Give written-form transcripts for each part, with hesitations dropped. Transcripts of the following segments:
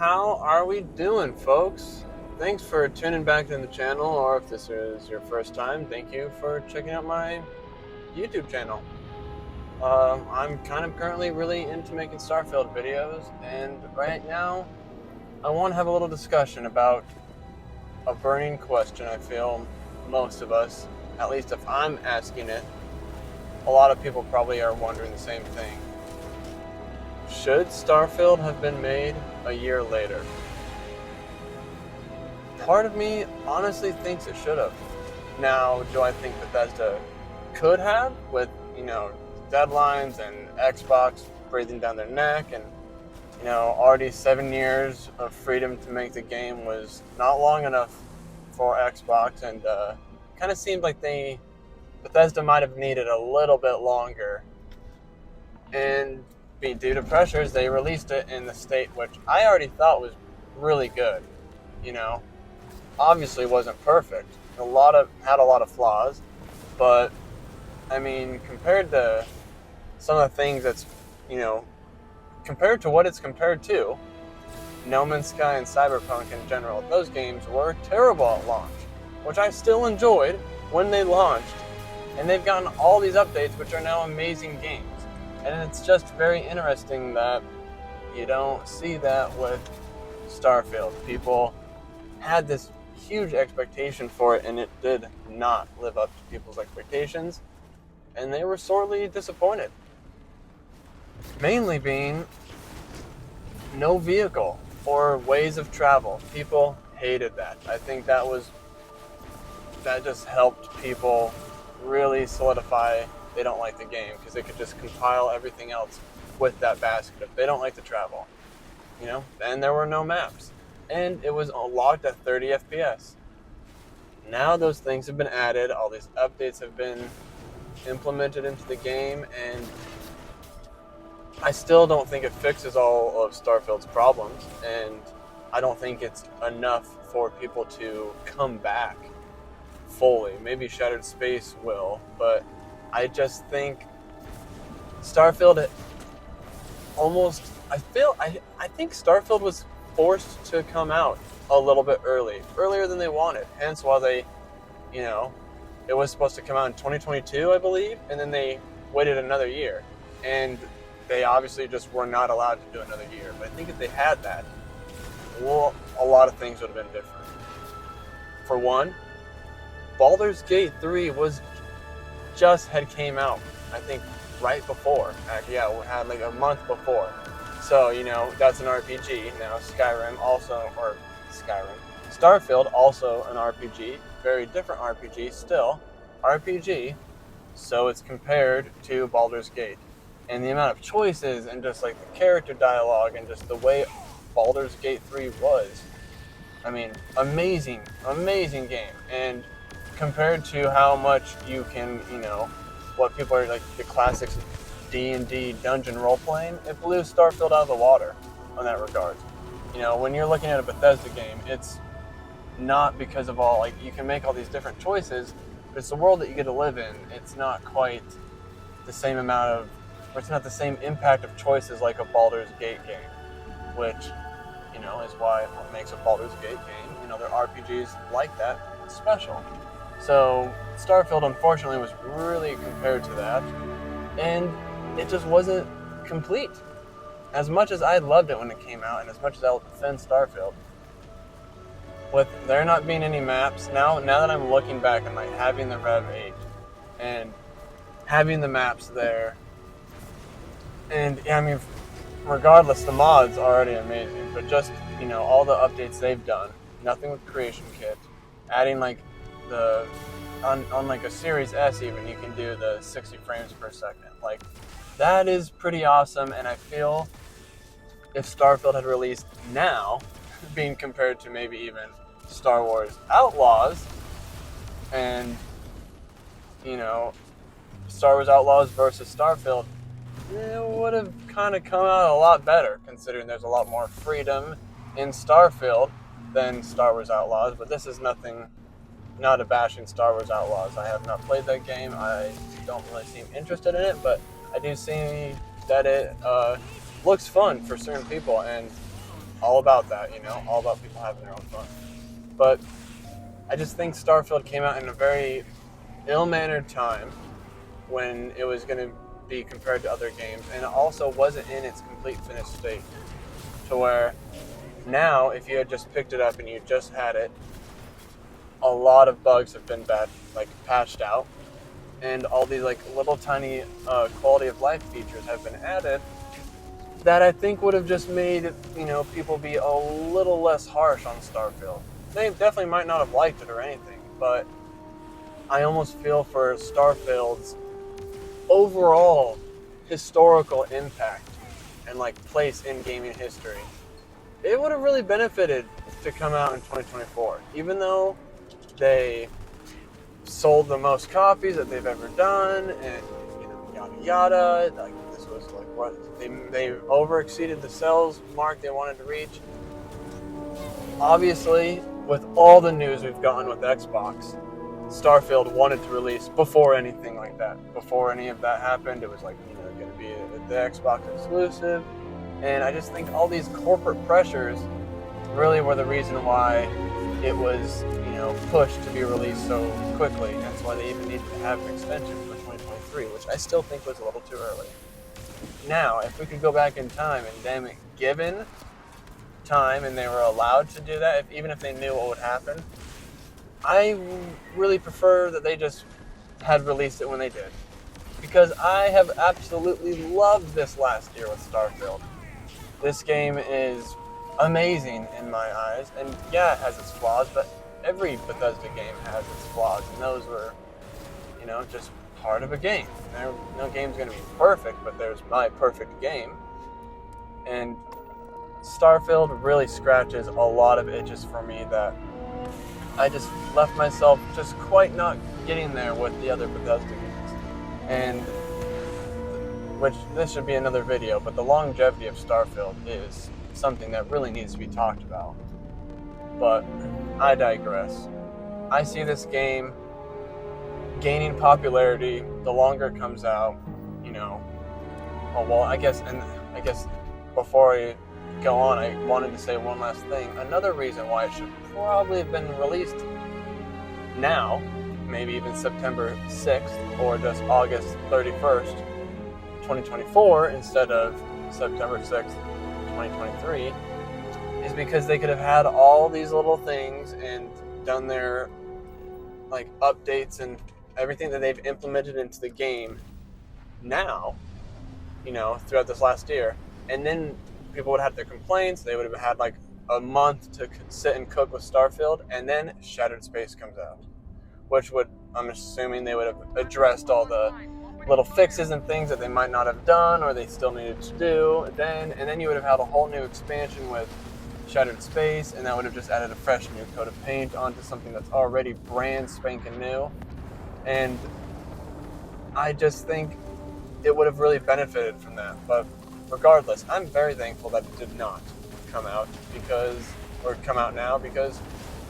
How are we doing, folks? Thanks for tuning back in the channel, or if this is your first time, thank you for checking out my YouTube channel. I'm kind of currently really into making Starfield videos, and right now I want to have a little discussion about a burning question. I feel most of us, at least if I'm asking it, a lot of people probably are wondering the same thing. Should Starfield have been made a year later? Part of me honestly thinks it should have. Now, do I think Bethesda could have, with, deadlines and Xbox breathing down their neck, and, already 7 years of freedom to make the game was not long enough for Xbox, and kind of seemed like Bethesda might have needed a little bit longer. And due to pressures, they released it in the state which I already thought was really good. You know, obviously wasn't perfect. Had a lot of flaws, but I mean, compared to some of the things compared to what it's compared to, No Man's Sky and Cyberpunk in general, those games were terrible at launch, which I still enjoyed when they launched, and they've gotten all these updates, which are now amazing games. And it's just very interesting that you don't see that with Starfield. People had this huge expectation for it, and it did not live up to people's expectations, and they were sorely disappointed. Mainly being no vehicle or ways of travel. People hated that. I think that just helped people really solidify they don't like the game, because they could just compile everything else with that basket if they don't like the travel. And there were no maps. And it was locked at 30 FPS. Now those things have been added, all these updates have been implemented into the game, and I still don't think it fixes all of Starfield's problems, and I don't think it's enough for people to come back fully. Maybe Shattered Space will, but I just think Starfield I think Starfield was forced to come out a little bit earlier than they wanted. Hence why it was supposed to come out in 2022, I believe, and then they waited another year. And they obviously just were not allowed to do another year. But I think if they had that, well, a lot of things would have been different. For one, Baldur's Gate 3 had came out, I think, right before. Actually, yeah, we had like a month before. So, that's an RPG. Now, Starfield, also an RPG. Very different RPG, still RPG. So it's compared to Baldur's Gate. And the amount of choices and just like the character dialogue and just the way Baldur's Gate 3 was. I mean, amazing game. And compared to how much you can, what people are like the classics D&D dungeon role-playing, it blew Starfield out of the water on that regard. When you're looking at a Bethesda game, it's not because of you can make all these different choices, but it's the world that you get to live in. It's not quite the same it's not the same impact of choices like a Baldur's Gate game, which, is what makes a Baldur's Gate game. There are RPGs like that special. So Starfield, unfortunately, was really compared to that, and it just wasn't complete. As much as I loved it when it came out, and as much as I'll defend Starfield, with there not being any maps, now that I'm looking back and having the Rev 8 and having the maps there, and I mean, regardless, the mod's already amazing, but just, all the updates they've done, nothing with Creation Kit, adding on a Series S even, you can do the 60 frames per second. That is pretty awesome, and I feel if Starfield had released now, being compared to maybe even Star Wars Outlaws, and, Star Wars Outlaws versus Starfield, it would have kind of come out a lot better, considering there's a lot more freedom in Starfield than Star Wars Outlaws. But this is not a bashing Star Wars Outlaws. I have not played that game. I don't really seem interested in it, but I do see that it looks fun for certain people, and all about that, all about people having their own fun. But I just think Starfield came out in a very ill-mannered time when it was going to be compared to other games, and it also wasn't in its complete finished state, to where now if you had just picked it up and you just had it, a lot of bugs have been patched out, and all these little tiny quality of life features have been added that I think would have just made people be a little less harsh on Starfield. They definitely might not have liked it or anything, but I almost feel for Starfield's overall historical impact and place in gaming history, it would have really benefited to come out in 2024, even though they sold the most copies that they've ever done, and yada yada. This was what they over exceeded the sales mark they wanted to reach. Obviously, with all the news we've gotten with Xbox, Starfield wanted to release before anything like that. Before any of that happened, it was going to be the Xbox exclusive, and I just think all these corporate pressures really were the reason why it was pushed to be released so quickly. And that's why they even needed to have an extension for 2023, which I still think was a little too early. Now, if we could go back in time and them given time and they were allowed to do that, even if they knew what would happen, I really prefer that they just had released it when they did. Because I have absolutely loved this last year with Starfield. This game is amazing in my eyes, and yeah, it has its flaws, but every Bethesda game has its flaws, and those were, just part of a game. No game's going to be perfect, but there's my perfect game. And Starfield really scratches a lot of itches for me that I just left myself just quite not getting there with the other Bethesda games. And which this should be another video, but the longevity of Starfield is something that really needs to be talked about. But I digress. I see this game gaining popularity the longer it comes out. I guess before I go on, I wanted to say one last thing. Another reason why it should probably have been released now, maybe even September 6th or just August 31st, 2024 instead of September 6th, 2023, is because they could have had all these little things and done their updates and everything that they've implemented into the game now, throughout this last year, and then people would have their complaints. They would have had a month to sit and cook with Starfield, and then Shattered Space comes out, which I'm assuming they would have addressed all the little fixes and things that they might not have done or they still needed to do and then you would have had a whole new expansion with Shattered Space, and that would have just added a fresh new coat of paint onto something that's already brand spanking new. And I just think it would have really benefited from that. But regardless, I'm very thankful that it did not come out now, because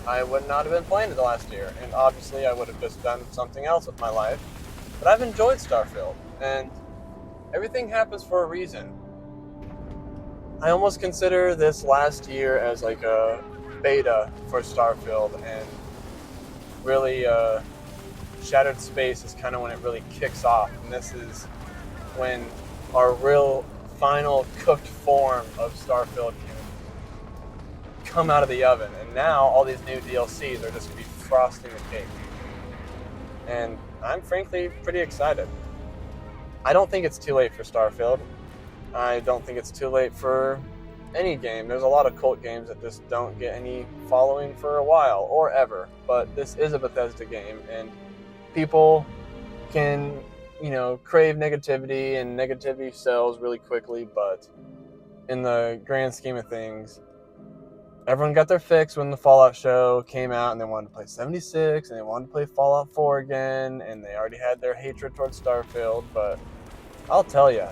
I would not have been playing it the last year, and obviously I would have just done something else with my life. But I've enjoyed Starfield, and everything happens for a reason. I almost consider this last year as a beta for Starfield, and really Shattered Space is kind of when it really kicks off, and this is when our real final cooked form of Starfield can come out of the oven. And now all these new DLCs are just going to be frosting the cake. And I'm frankly pretty excited. I don't think it's too late for Starfield. I don't think it's too late for any game. There's a lot of cult games that just don't get any following for a while or ever. But this is a Bethesda game, and people can, crave negativity, and negativity sells really quickly. But in the grand scheme of things, everyone got their fix when the Fallout show came out, and they wanted to play 76, and they wanted to play Fallout 4 again, and they already had their hatred towards Starfield. But I'll tell you,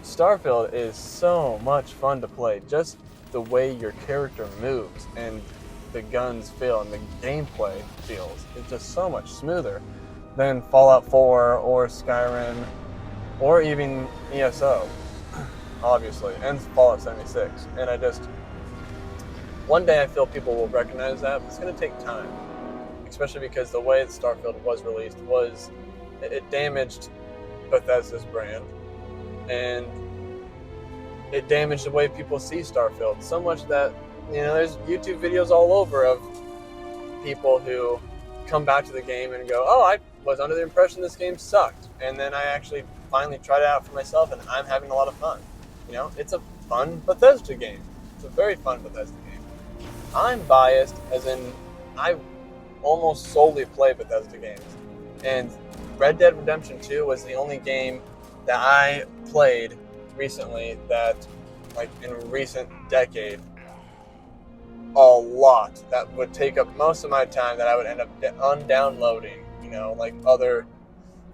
Starfield is so much fun to play. Just the way your character moves and the guns feel and the gameplay feels. It's just so much smoother than Fallout 4 or Skyrim or even ESO, obviously, and Fallout 76. And one day I feel people will recognize that, but it's going to take time, especially because the way that Starfield was released was it damaged Bethesda's brand, and it damaged the way people see Starfield so much that, you know, there's YouTube videos all over of people who come back to the game and go, oh, I was under the impression this game sucked, and then I actually finally tried it out for myself, and I'm having a lot of fun. You know, it's a fun Bethesda game. It's a very fun Bethesda game. I'm biased, as in I almost solely play Bethesda games, and Red Dead Redemption 2 was the only game that I played recently that, like, in a recent decade, a lot, that would take up most of my time, that I would end up undownloading, you know, like other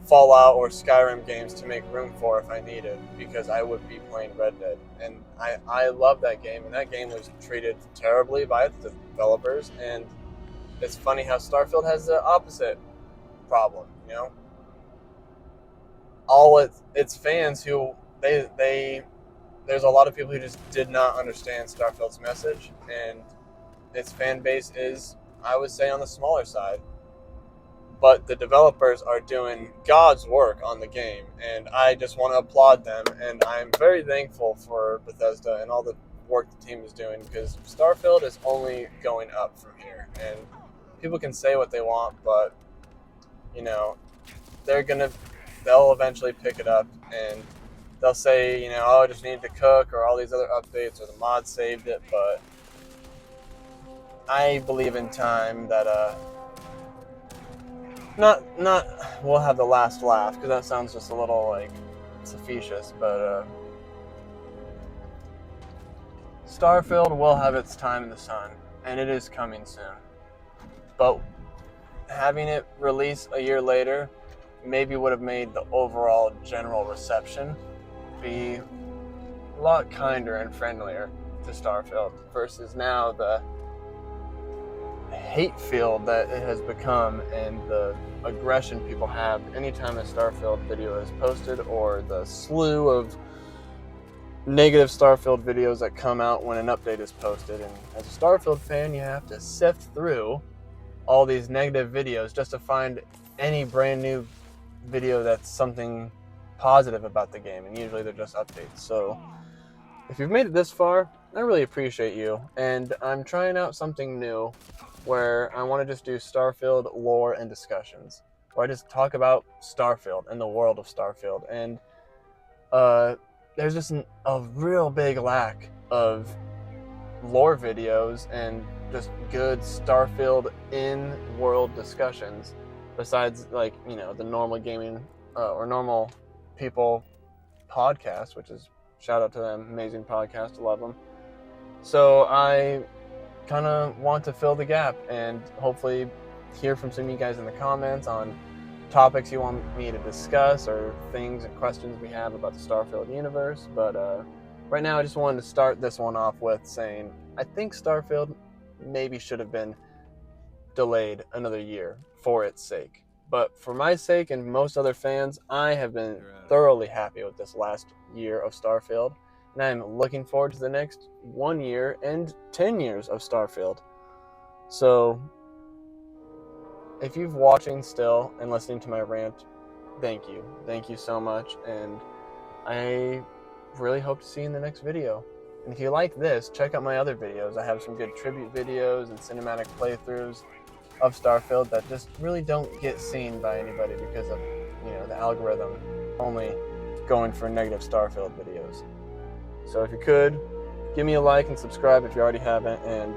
Fallout or Skyrim games to make room for if I needed, because I would be playing Red Dead. And I love that game, and that game was treated terribly by the developers, and it's funny how Starfield has the opposite problem, you know? All its fans who, there's a lot of people who just did not understand Starfield's message, and its fan base is, I would say, on the smaller side. But the developers are doing God's work on the game, and I just want to applaud them, and I'm very thankful for Bethesda and all the work the team is doing, because Starfield is only going up from here, and people can say what they want, but, you know, they'll eventually pick it up, and they'll say, you know, oh, I just needed to cook, or all these other updates, or the mod saved it, but I believe in time that, not we'll have the last laugh, because that sounds just a little, like, facetious, but Starfield will have its time in the sun, and it is coming soon. But having it release a year later maybe would have made the overall general reception be a lot kinder and friendlier to Starfield, versus now the hate field that it has become, and the aggression people have anytime a Starfield video is posted, or the slew of negative Starfield videos that come out when an update is posted. And as a Starfield fan, you have to sift through all these negative videos just to find any brand new video that's something positive about the game, and usually they're just updates. So if you've made it this far, I really appreciate you, and I'm trying out something new where I want to just do Starfield lore and discussions, where I just talk about Starfield and the world of Starfield. And there's just a real big lack of lore videos and just good Starfield in-world discussions, besides, like, you know, the normal gaming or normal people podcast, which is, shout out to them, amazing podcast, love them. So I kind of want to fill the gap, and hopefully hear from some of you guys in the comments on topics you want me to discuss, or things and questions we have about the Starfield universe. But right now I just wanted to start this one off with saying I think Starfield maybe should have been delayed another year for its sake. But for my sake and most other fans, I have been thoroughly happy with this last year of Starfield, and I'm looking forward to the next 1 year and 10 years of Starfield. So if you're watching still and listening to my rant, thank you. Thank you so much, and I really hope to see you in the next video. And if you like this, check out my other videos. I have some good tribute videos and cinematic playthroughs of Starfield that just really don't get seen by anybody because of, you know, the algorithm only going for negative Starfield videos. So if you could, give me a like and subscribe if you already haven't, and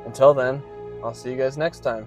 until then, I'll see you guys next time.